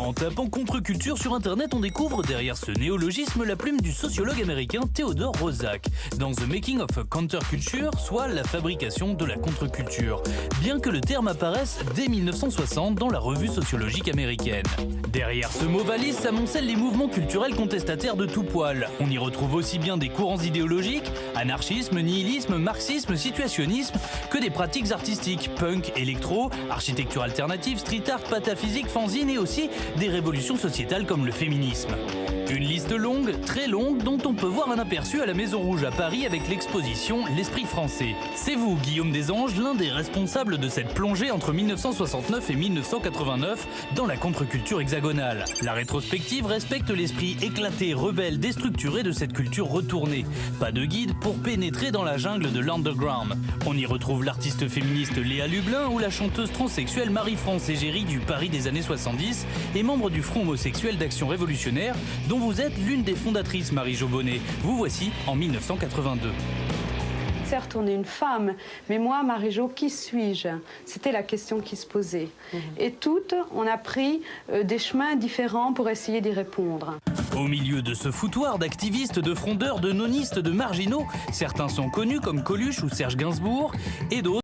En tapant contre-culture sur internet, on découvre derrière ce néologisme la plume du sociologue américain Theodore Roszak dans The Making of a Counterculture, soit la fabrication de la contre-culture, bien que le terme apparaisse dès 1960 dans la revue sociologique américaine. Derrière ce mot valise s'amoncellent les mouvements culturels contestataires de tout poil. On y retrouve aussi bien des courants idéologiques, anarchisme, nihilisme, marxisme, situationnisme, que des pratiques artistiques, punk, électro, architecture alternative, street art, pataphysique, fanzine et aussi des révolutions sociétales comme le féminisme. Une liste longue, très longue, dont on peut voir un aperçu à la Maison Rouge à Paris avec l'exposition L'Esprit français. C'est vous, Guillaume Desanges, l'un des responsables de cette plongée entre 1969 et 1989 dans la contre-culture hexagonale. La rétrospective respecte l'esprit éclaté, rebelle, déstructuré de cette culture retournée. Pas de guide pour pénétrer dans la jungle de l'underground. On y retrouve l'artiste féministe Léa Lublin ou la chanteuse transsexuelle Marie-France Égérie du Paris des années 70 et membre du Front homosexuel d'Action révolutionnaire, dont vous êtes l'une des fondatrices, Marie-Jo Bonnet. Vous voici en 1982. Certes, on est une femme, mais moi, Marie-Jo, qui suis-je? C'était la question qui se posait. Et toutes, on a pris des chemins différents pour essayer d'y répondre. Au milieu de ce foutoir d'activistes, de frondeurs, de nonistes, de marginaux, certains sont connus comme Coluche ou Serge Gainsbourg, et d'autres